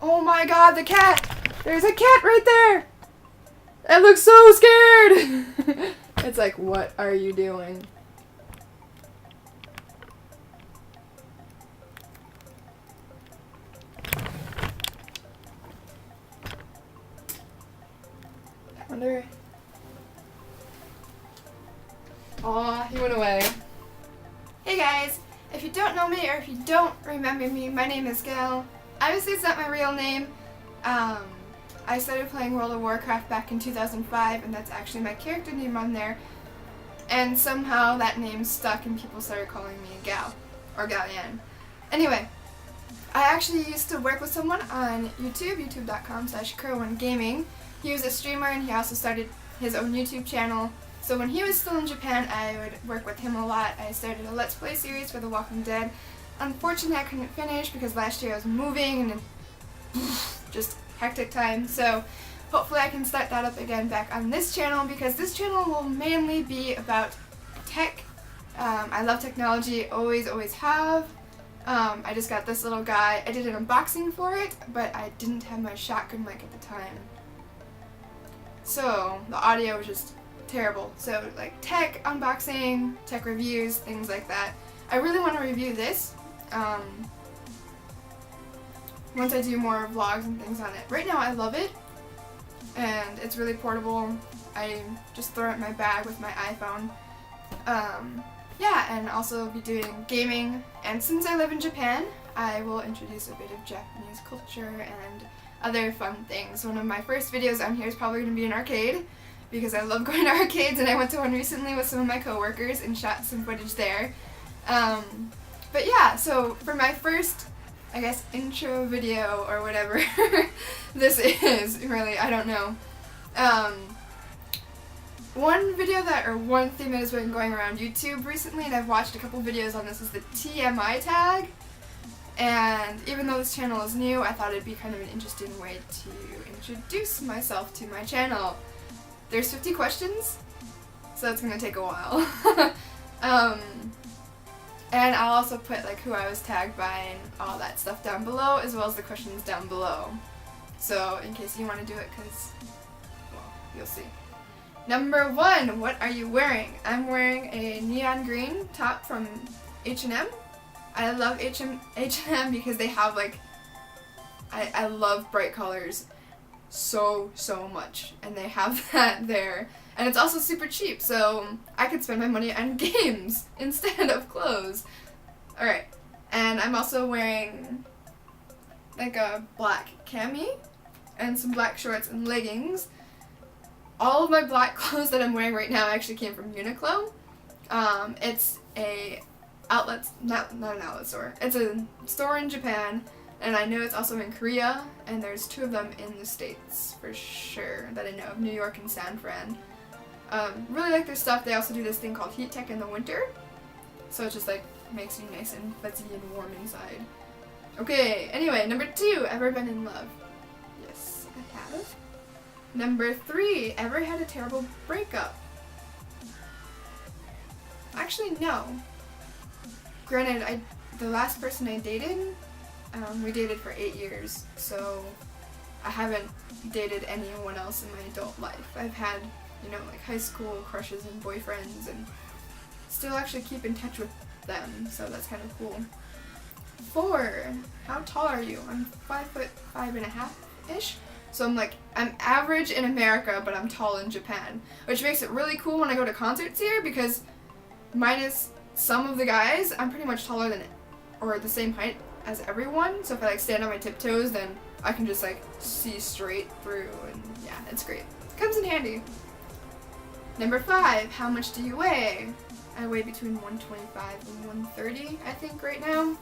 Oh my god, the cat! There's a cat right there! It looks so scared! It's like, what are you doing? I wonder... Aw, he went away. Hey guys! If you don't know me or if you don't remember me, my name is Gail. Obviously it's not my real name. I started playing World of Warcraft back in 2005 and that's actually my character name on there. And somehow that name stuck and people started calling me Gal. Or Gallianne. Anyway, I actually used to work with someone on YouTube, youtube.com/Kerwingaming. He was a streamer and he also started his own YouTube channel. So when he was still in Japan, I would work with him a lot. I started a Let's Play series for The Walking Dead. Unfortunately, I couldn't finish because last year I was moving and just hectic time. So hopefully I can start that up again back on this channel because this channel will mainly be about tech. I love technology, always have. I just got this little guy. I did an unboxing for it, but I didn't have my shotgun mic at the time. So the audio was just terrible. So like tech unboxing, tech reviews, things like that. I really want to review this once I do more vlogs and things on it. Right now I love it and it's really portable. I just throw it in my bag with my iPhone. Yeah, and also be doing gaming. And since I live in Japan, I will introduce a bit of Japanese culture and other fun things. One of my first videos on here is probably going to be an arcade because I love going to arcades and I went to one recently with some of my coworkers and shot some footage there. But yeah, so for my first, I guess, intro video or whatever this is, really, I don't know. One thing that has been going around YouTube recently, and I've watched a couple videos on this, is the TMI Tag. And even though this channel is new, I thought it'd be kind of an interesting way to introduce myself to my channel. There's 50 questions, so that's gonna take a while. And I'll also put like who I was tagged by and all that stuff down below, as well as the questions down below. So in case you want to do it, because, well, you'll see. Number 1, what are you wearing? I'm wearing a neon green top from H&M. I love H&M because they have like, I love bright colors so much, and they have that there. And it's also super cheap, so I could spend my money on games instead of clothes. Alright, and I'm also wearing like a black cami and some black shorts and leggings. All of my black clothes that I'm wearing right now actually came from Uniqlo. It's a outlet, not an outlet store. It's a store in Japan, and I know it's also in Korea, and there's 2 of them in the States for sure that I know of, New York and San Fran. Really like their stuff. They also do this thing called heat tech in the winter, so it just like makes you nice and fuzzy and warm inside. Okay, anyway, number 2, ever been in love? Yes, I have. Number 3, ever had a terrible breakup? Actually, no. Granted, the last person I dated, we dated for 8 years, so I haven't dated anyone else in my adult life. I've had, you know, like high school crushes and boyfriends, and still actually keep in touch with them, so that's kind of cool. 4, how tall are you? I'm 5'5.5" ish. So I'm average in America, but I'm tall in Japan, which makes it really cool when I go to concerts here because minus some of the guys, I'm pretty much taller than, or the same height as everyone. So if I like stand on my tiptoes, then I can just like see straight through, and yeah, it's great. Comes in handy. Number 5, how much do you weigh? I weigh between 125 and 130, I think, right now.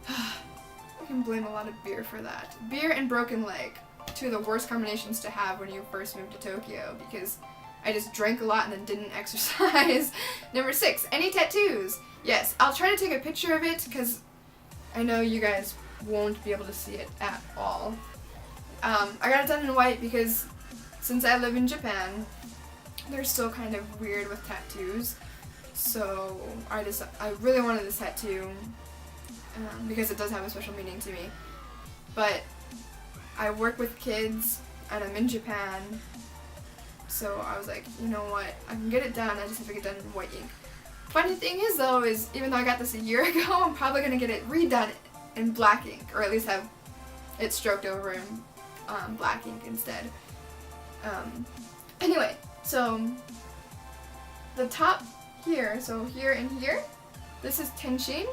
I can blame a lot of beer for that. Beer and broken leg, 2 of the worst combinations to have when you first move to Tokyo, because I just drank a lot and then didn't exercise. Number 6, any tattoos? Yes, I'll try to take a picture of it because I know you guys won't be able to see it at all. I got it done in white because since I live in Japan, they're still kind of weird with tattoos. So I really wanted this tattoo because it does have a special meaning to me. but I work with kids and I'm in Japan, so I was like, you know what, I can get it done, I just have to get it done in white ink. Funny thing is though, is even though I got this a year ago, I'm probably going to get it redone in black ink, or at least have it stroked over in black ink instead. Anyway, so the top here, so here and here, this is Tenshin,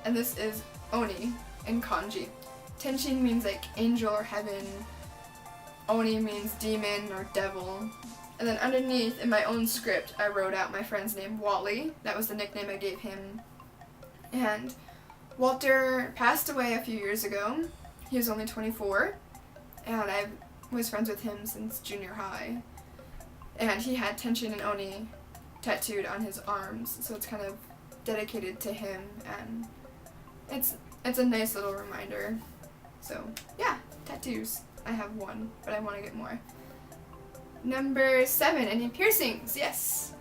and this is Oni in kanji. Tenshin means like angel or heaven, Oni means demon or devil. And then underneath, in my own script, I wrote out my friend's name, Wally. That was the nickname I gave him. And Walter passed away a few years ago. He was only 24, and I was friends with him since junior high. And he had Tenshin and Oni tattooed on his arms, so it's kind of dedicated to him, and it's a nice little reminder. So yeah, tattoos. I have one, but I want to get more. Number 7, any piercings? Yes.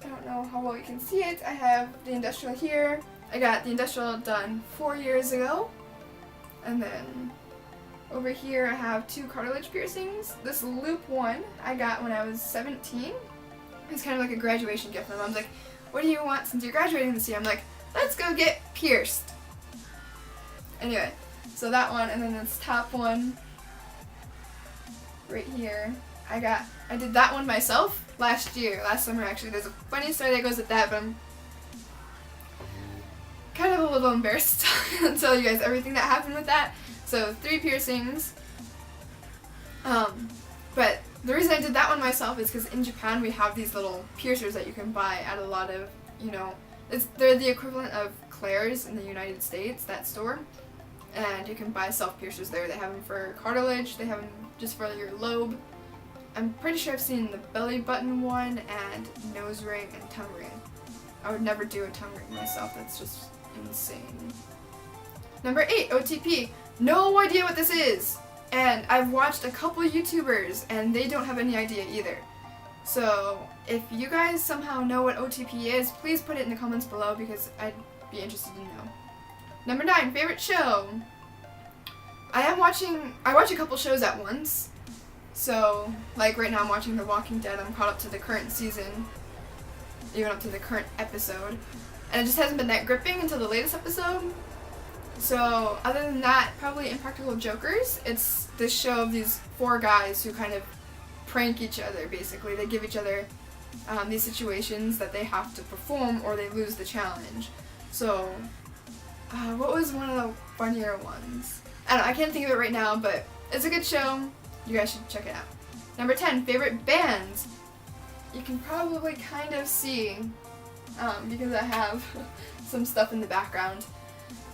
I don't know how well you can see it. I have the industrial here. I got the industrial done 4 years ago. And then over here I have 2 cartilage piercings. This loop one I got when I was 17. It's kind of like a graduation gift. My mom's like, what do you want since you're graduating this year? I'm like, let's go get pierced. Anyway, so that one, and then this top one right here. I did that one myself last summer actually. There's a funny story that goes with that, but I'm kind of a little embarrassed to tell you guys everything that happened with that. So 3 piercings. But the reason I did that one myself is because in Japan we have these little piercers that you can buy at a lot of, they're the equivalent of Claire's in the United States, that store. And you can buy self-piercers there. They have them for cartilage, they have them just for your lobe. I'm pretty sure I've seen the belly button one and nose ring and tongue ring. I would never do a tongue ring myself, that's just insane. Number 8, OTP. No idea what this is! And I've watched a couple YouTubers and they don't have any idea either. So if you guys somehow know what OTP is, please put it in the comments below because I'd be interested to know. Number 9, favorite show. I watch a couple shows at once. So, like right now I'm watching The Walking Dead. I'm caught up to the current season, even up to the current episode. And it just hasn't been that gripping until the latest episode. So, other than that, probably Impractical Jokers. It's this show of these 4 guys who kind of prank each other, basically. They give each other these situations that they have to perform or they lose the challenge. So, what was one of the funnier ones? I can't think of it right now, but it's a good show. You guys should check it out. Number 10, favorite bands. You can probably kind of see, because I have some stuff in the background.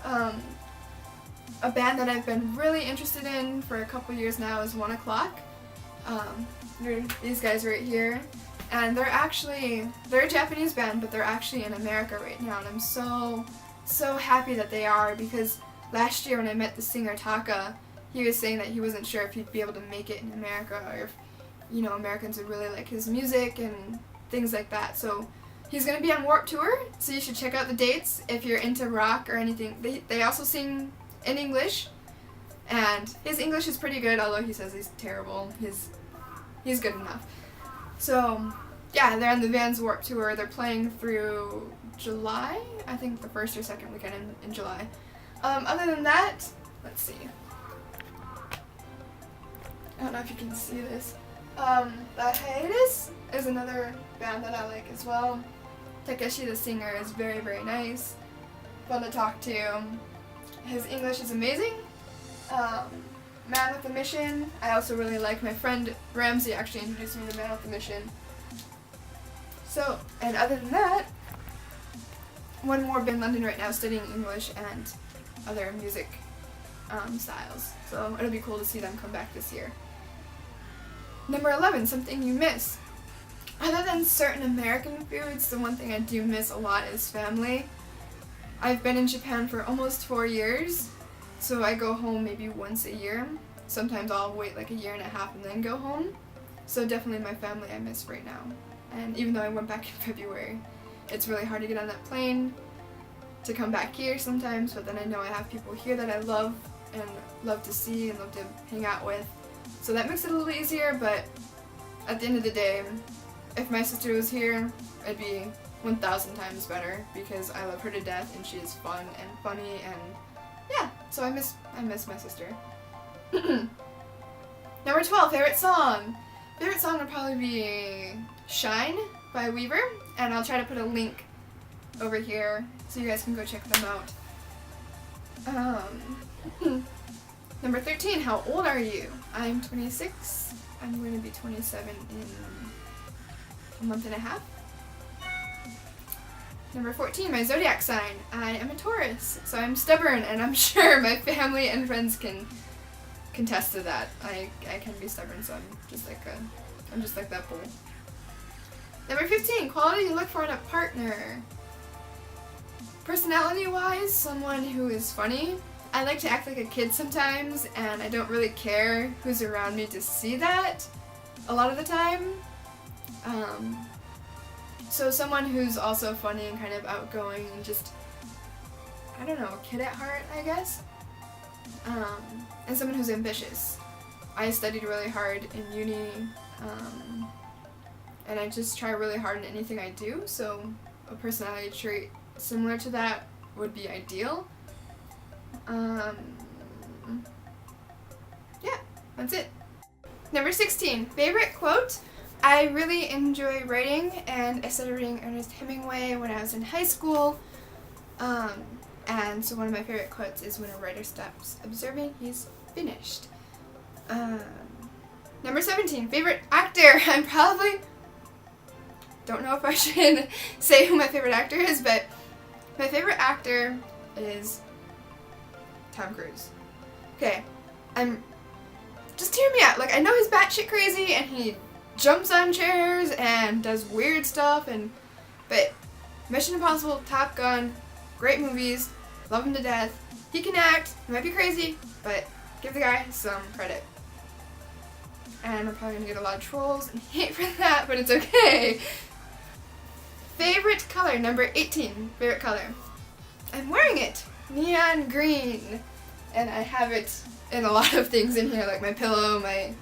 A band that I've been really interested in for a couple years now is 1 O'Clock. These guys right here. And they're a Japanese band, but they're actually in America right now. And I'm so happy that they are, because last year when I met the singer Taka, he was saying that he wasn't sure if he'd be able to make it in America, or if, Americans would really like his music and things like that. So he's going to be on Warped Tour, so you should check out the dates if you're into rock or anything. They also sing in English, and his English is pretty good, although he says he's terrible. He's good enough. So yeah, they're on the Vans Warped Tour. They're playing through July, I think the 1st or 2nd weekend in July. Other than that, let's see. I don't know if you can see this. The Hiatus is another band that I like as well. Takeshi, the singer, is very, very nice. Fun to talk to. His English is amazing. Man with a Mission. I also really like. My friend Ramsey actually introduced me to Man with a Mission. So, and other than that, one more band in London right now studying English and other music styles. So it'll be cool to see them come back this year. Number 11, something you miss. Other than certain American foods, the one thing I do miss a lot is family. I've been in Japan for almost 4 years, so I go home maybe once a year. Sometimes I'll wait like a year and a half and then go home. So definitely my family I miss right now. And even though I went back in February, it's really hard to get on that plane to come back here sometimes, but then I know I have people here that I love and love to see and love to hang out with. So that makes it a little easier, but at the end of the day, if my sister was here, it'd be 1,000 times better because I love her to death and she is fun and funny and yeah, so I miss my sister. Number 12, favorite song. Favorite song would probably be Shine by Weaver, and I'll try to put a link over here so you guys can go check them out. Number 13, how old are you? I'm 26. I'm going to be 27 in a month and a half. Number 14, my zodiac sign. I am a Taurus, so I'm stubborn, and I'm sure my family and friends can contest to that. I can be stubborn, so I'm just like that bull. Number 15, quality you look for in a partner. Personality-wise, someone who is funny. I like to act like a kid sometimes, and I don't really care who's around me to see that a lot of the time. So someone who's also funny and kind of outgoing and just, I don't know, a kid at heart, I guess. And someone who's ambitious. I studied really hard in uni, and I just try really hard in anything I do, so a personality trait similar to that would be ideal. Yeah, that's it. Number 16, favorite quote. I really enjoy writing, and I started reading Ernest Hemingway when I was in high school. And so one of my favorite quotes is, when a writer stops observing, he's finished. Number 17, favorite actor. I probably don't know if I should say who my favorite actor is, but my favorite actor is Tom Cruise. Okay, just hear me out. Like, I know he's batshit crazy and he jumps on chairs and does weird stuff, but Mission Impossible, Top Gun, great movies, love him to death. He can act, he might be crazy, but give the guy some credit. And I'm probably gonna get a lot of trolls and hate for that, but it's okay. Favorite color, number 18, favorite color. I'm wearing it, neon green, and I have it in a lot of things in here, like my pillow, my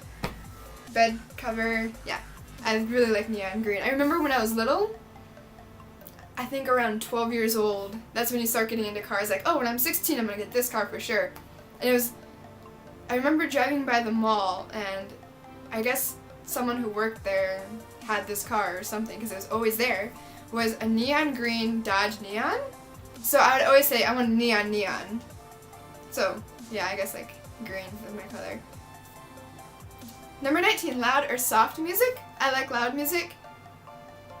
bed cover. Yeah, I really like neon green. I remember when I was little, I think around 12 years old, that's when you start getting into cars, like, oh, when I'm 16 I'm gonna get this car for sure. And I remember driving by the mall, and I guess someone who worked there had this car or something, because it was always there, was a neon green Dodge Neon. So I would always say, I want neon. So, yeah, I guess like green is my color. Number 19, loud or soft music. I like loud music.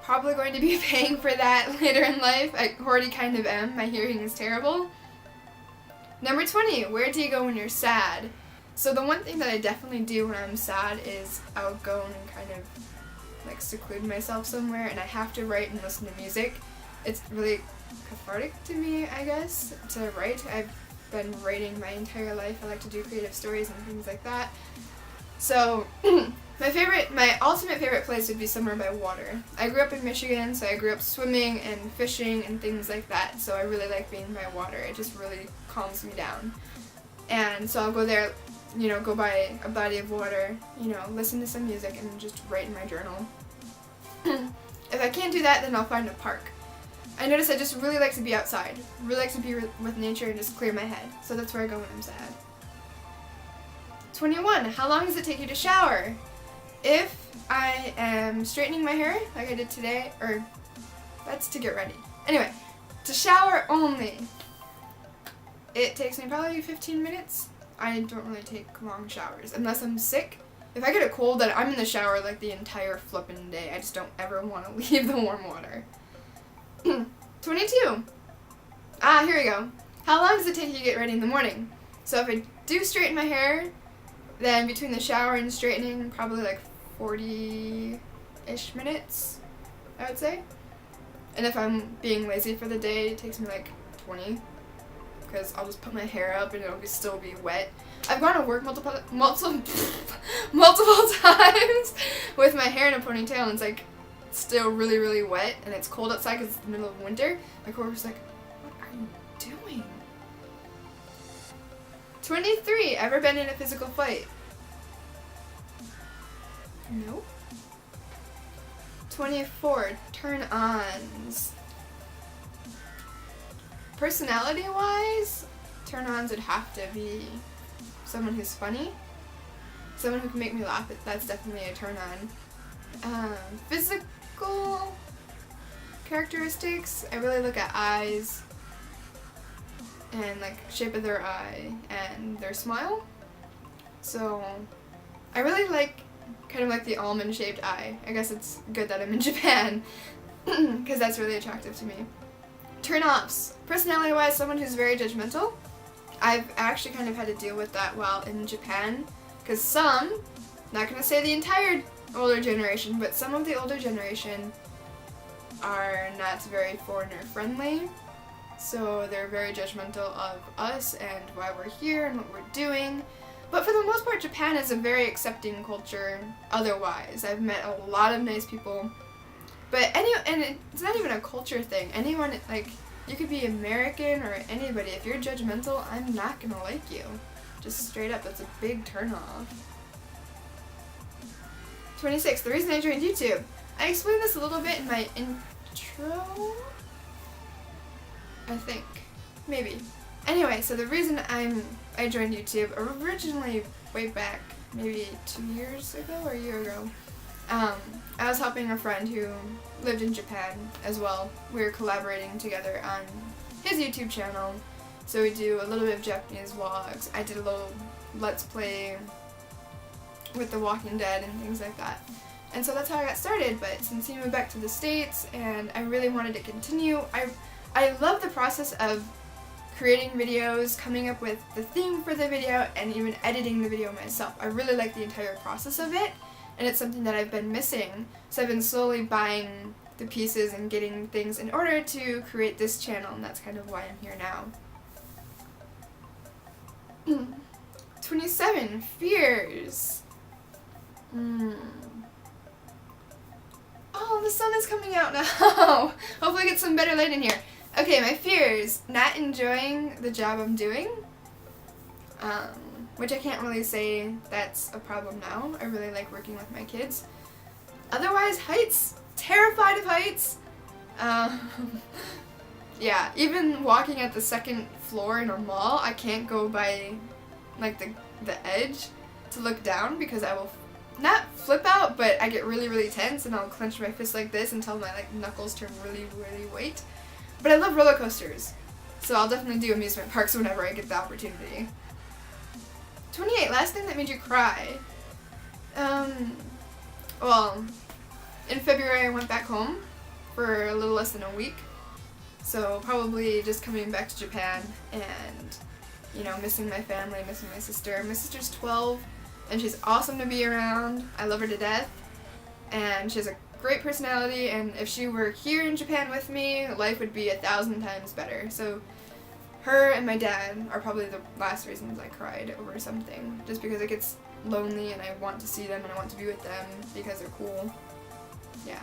Probably going to be paying for that later in life. I already kind of am. My hearing is terrible. Number 20, where do you go when you're sad? So the one thing that I definitely do when I'm sad is I'll go and kind of like seclude myself somewhere, and I have to write and listen to music. It's really cathartic to me, I guess, to write. I've been writing my entire life. I like to do creative stories and things like that. So my ultimate favorite place would be somewhere by water. I grew up in Michigan, so I grew up swimming and fishing and things like that, so I really like being by water. It just really calms me down. And so I'll go there, you know, go by a body of water, you know, listen to some music and just write in my journal. If I can't do that, then I'll find a park. I notice I just really like to be outside, really like to be with nature and just clear my head. So that's where I go when I'm sad. 21, how long does it take you to shower? If I am straightening my hair, like I did today, or that's to get ready. Anyway, to shower only, it takes me probably 15 minutes. I don't really take long showers unless I'm sick. If I get a cold, then I'm in the shower like the entire flippin' day. I just don't ever want to leave the warm water. 22. Here we go. How long does it take you to get ready in the morning? So if I do straighten my hair, then between the shower and straightening, probably like 40-ish minutes, I would say. And if I'm being lazy for the day, it takes me like 20, because I'll just put my hair up and it'll still be wet. I've gone to work multiple times with my hair in a ponytail, and it's like still really, really wet, and it's cold outside because it's the middle of winter. My coworker's like, what are you doing? 23. Ever been in a physical fight? No. 24. Turn-ons. Personality-wise, turn-ons would have to be someone who's funny. Someone who can make me laugh. That's definitely a turn-on. Physical characteristics, I really look at eyes and like shape of their eye and their smile. So I really like kind of like the almond shaped eye. I guess it's good that I'm in Japan because that's really attractive to me. Turn-offs. Personality wise, someone who's very judgmental. I've actually kind of had to deal with that while in Japan because some, not going to say the entire older generation, but some of the older generation are not very foreigner friendly. So they're very judgmental of us and why we're here and what we're doing. But for the most part, Japan is a very accepting culture otherwise. I've met a lot of nice people. But and it's not even a culture thing. Anyone, like, you could be American or anybody. If you're judgmental, I'm not gonna like you. Just straight up, that's a big turnoff. 26. The reason I joined YouTube. I explained this a little bit in my intro, I think. Maybe. Anyway, so the reason I joined YouTube originally way back, maybe 2 years ago or a year ago, I was helping a friend who lived in Japan as well. We were collaborating together on his YouTube channel. So we do a little bit of Japanese vlogs. I did a little Let's Play with The Walking Dead and things like that. And so that's how I got started, but since he moved back to the States and I really wanted to continue, I love the process of creating videos, coming up with the theme for the video, and even editing the video myself. I really like the entire process of it, and it's something that I've been missing. So I've been slowly buying the pieces and getting things in order to create this channel, and that's kind of why I'm here now. 27. Fears. Oh, the sun is coming out now. Hopefully I get some better light in here. Okay, my fears. Not enjoying the job I'm doing. Which I can't really say that's a problem now. I really like working with my kids. Otherwise, heights. Terrified of heights. Yeah, even walking at the second floor in a mall, I can't go by like the edge to look down because I will not flip out, but I get really, really tense and I'll clench my fist like this until my like knuckles turn really, really white. But I love roller coasters, so I'll definitely do amusement parks whenever I get the opportunity. 28. Last thing that made you cry. Well, in February I went back home for a little less than a week. So probably just coming back to Japan and, you know, missing my family, missing my sister. My sister's 12 and she's awesome to be around. I love her to death. And she has a great personality, and if she were here in Japan with me, life would be 1,000 times better. So her and my dad are probably the last reasons I cried over something. Just because it gets lonely and I want to see them and I want to be with them because they're cool. Yeah.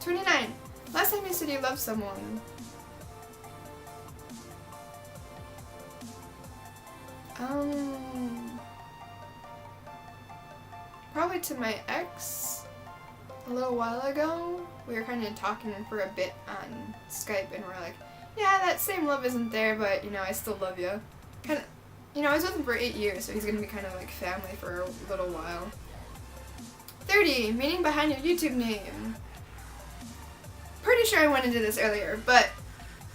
29. Last time you said you loved someone. Probably to my ex a little while ago. We were kind of talking for a bit on Skype and we're like, yeah, that same love isn't there, but, you know, I still love you. Kind of, you know, I was with him for 8 years, so he's going to be kind of like family for a little while. 30. Meaning behind your YouTube name. Pretty sure I went into this earlier, but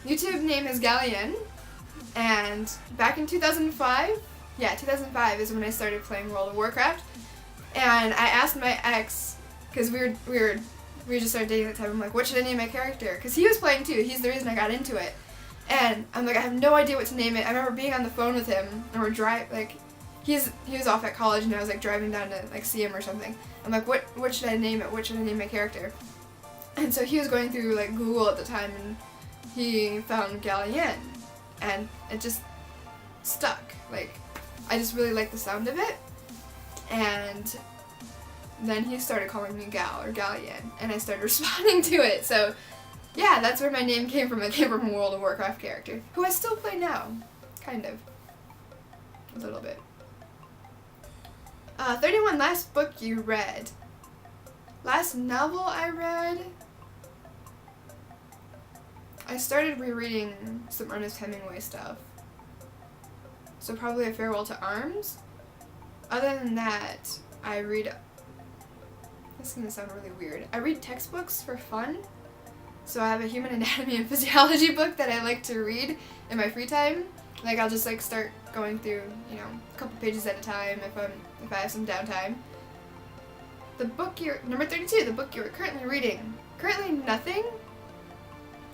YouTube name is Galien, and back in 2005, yeah, 2005 is when I started playing World of Warcraft, and I asked my ex, because we just started dating at the time, I'm like, what should I name my character? Because he was playing too, he's the reason I got into it, and I'm like, I have no idea what to name it. I remember being on the phone with him, and he was off at college, and I was like driving down to like see him or something. I'm like, what should I name it? What should I name my character? And so he was going through like Google at the time, and he found Galien, and it just stuck. Like, I just really liked the sound of it, and then he started calling me Gal or Galien, and I started responding to it. So yeah, that's where my name came from. It came from a World of Warcraft character, who I still play now. Kind of. A little bit. 31, last book you read. Last novel I read, I started rereading some Ernest Hemingway stuff. So probably A Farewell to Arms. Other than that, I read, this is going to sound really weird, I read textbooks for fun. So I have a human anatomy and physiology book that I like to read in my free time. Like I'll just like start going through, you know, a couple pages at a time if I have some downtime. The book number 32, the book you're currently reading. Currently nothing?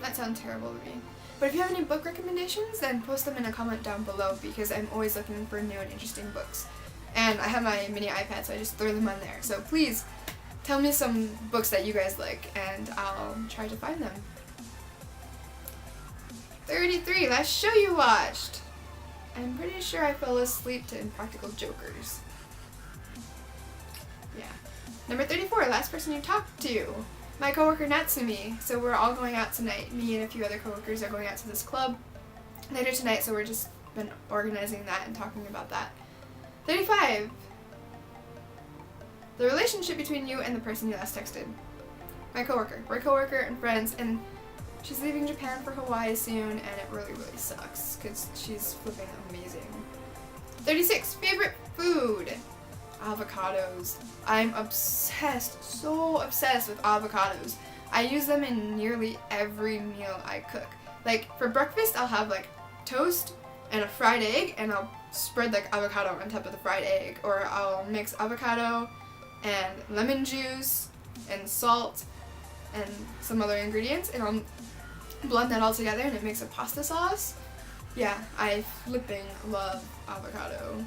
That sounds terrible to me. But if you have any book recommendations, then post them in a comment down below because I'm always looking for new and interesting books. And I have my mini iPad, so I just throw them on there. So please tell me some books that you guys like and I'll try to find them. 33, last show you watched. I'm pretty sure I fell asleep to Impractical Jokers. Yeah. Number 34, last person you talked to. My coworker Natsumi. So we're all going out tonight. Me and a few other coworkers are going out to this club later tonight, so we're just been organizing that and talking about that. 35. The relationship between you and the person you last texted. My coworker. We're coworker and friends, and she's leaving Japan for Hawaii soon, and it really, really sucks because she's flipping amazing. 36. Favorite food. Avocados. I'm obsessed, so obsessed with avocados. I use them in nearly every meal I cook. Like for breakfast, I'll have like toast and a fried egg, and I'll spread like avocado on top of the fried egg, or I'll mix avocado and lemon juice and salt and some other ingredients, and I'll blend that all together and it makes a pasta sauce. Yeah, I flipping love avocado.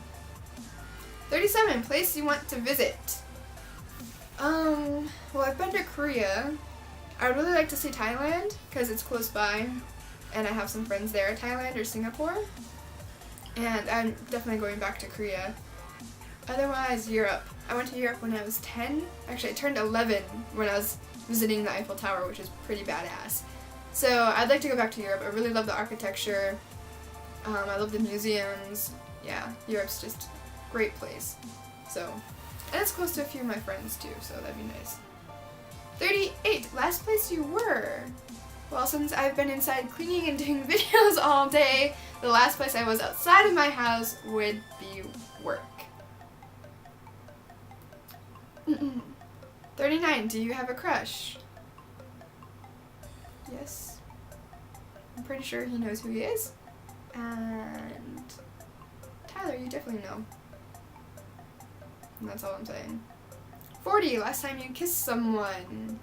37, place you want to visit. Well, I've been to Korea. I would really like to see Thailand because it's close by and I have some friends there, Thailand or Singapore. And I'm definitely going back to Korea. Otherwise, Europe. I went to Europe when I was 10. Actually, I turned 11 when I was visiting the Eiffel Tower, which is pretty badass. So I'd like to go back to Europe. I really love the architecture. I love the museums. Yeah, Europe's just a great place. So, and it's close to a few of my friends too, so that'd be nice. 38, last place you were. Well, since I've been inside cleaning and doing videos all day, the last place I was outside of my house would be work. 39, do you have a crush? Yes. I'm pretty sure he knows who he is. And Tyler, you definitely know. And that's all I'm saying. 40, last time you kissed someone.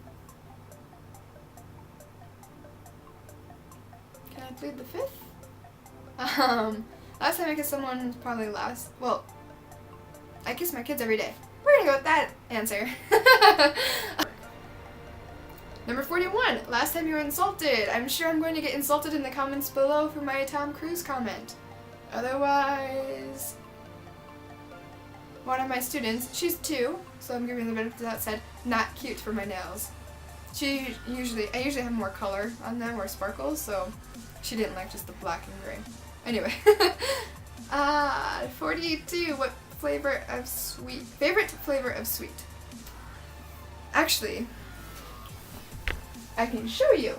Can I plead the fifth? Last time I kissed someone was probably well, I kiss my kids every day. We're gonna go with that answer. Number 41, last time you were insulted. I'm sure I'm going to get insulted in the comments below for my Tom Cruise comment. Otherwise, one of my students, she's 2, so I'm giving the benefit of that, said, not cute for my nails. I usually have more color on them or sparkles, so she didn't like just the black and gray. Anyway, 42, what flavor of sweet, favorite flavor of sweet? Actually, I can show you.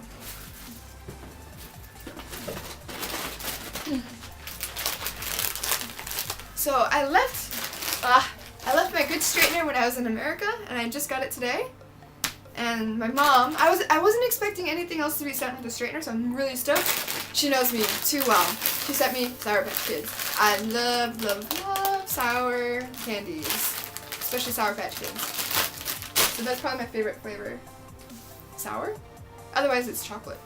So I left my good straightener when I was in America, and I just got it today. And my mom, I wasn't expecting anything else to be sent with the straightener, so I'm really stoked. She knows me too well. She sent me Sour Patch Kids. I love, love, love sour candies, especially Sour Patch Kids. So that's probably my favorite flavor. Sour? Otherwise it's chocolate.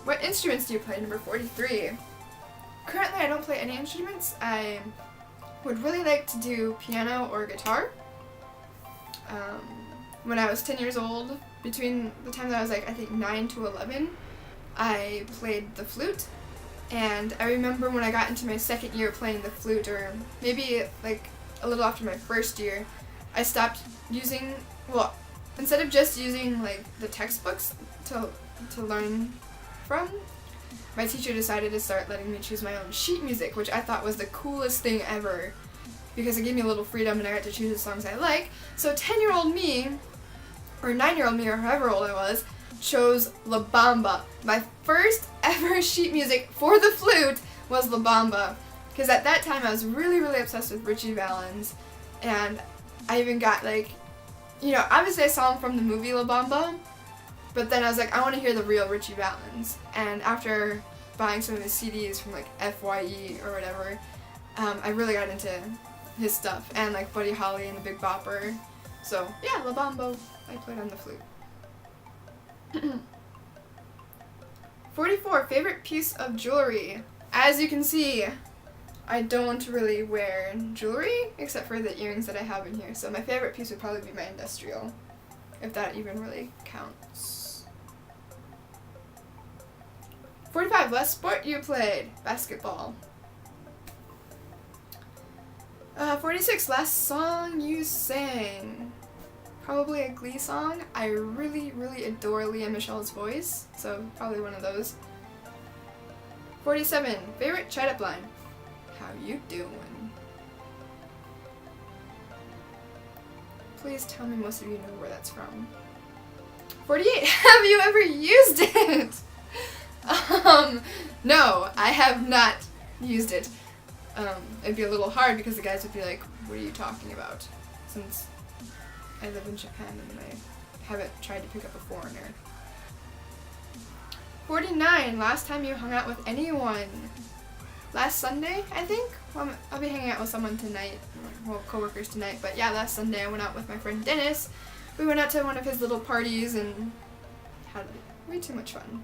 What instruments do you play? Number 43. Currently I don't play any instruments. I would really like to do piano or guitar. When I was 10 years old, between the time that I was like, I think 9 to 11, I played the flute. And I remember when I got into my second year playing the flute, or maybe like a little after my first year, I stopped using, well, instead of just using like the textbooks to learn from, my teacher decided to start letting me choose my own sheet music, which I thought was the coolest thing ever, because it gave me a little freedom and I got to choose the songs I like. So 10-year-old me, or 9-year-old me, or however old I was, chose La Bamba. My first ever sheet music for the flute was La Bamba, because at that time I was really, really obsessed with Richie Valens, and I even got like, you know, obviously I saw him from the movie La Bamba, but then I was like, I want to hear the real Richie Valens. And after buying some of his CDs from like FYE or whatever, I really got into his stuff, and like Buddy Holly and the Big Bopper. So yeah, La Bamba, I played on the flute. 44, favorite piece of jewelry. As you can see, I don't really wear jewelry except for the earrings that I have in here, so my favorite piece would probably be my industrial, if that even really counts. 45, last sport you played. Basketball. 46, last song you sang. Probably a Glee song. I really, really adore Leah Michelle's voice, so probably one of those. 47, favorite chat-up line. How you doing? Please tell me most of you know where that's from. 48, have you ever used it? No, I have not used it. It'd be a little hard because the guys would be like, what are you talking about? Since I live in Japan and I haven't tried to pick up a foreigner. 49, last time you hung out with anyone. Last Sunday, I think? Well, I'll be hanging out with someone tonight, well, coworkers tonight, but yeah, last Sunday I went out with my friend Dennis. We went out to one of his little parties and had way too much fun.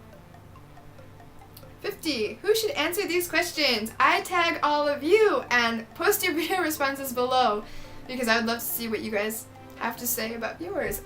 50, who should answer these questions? I tag all of you and post your video responses below because I would love to see what you guys have to say about yours.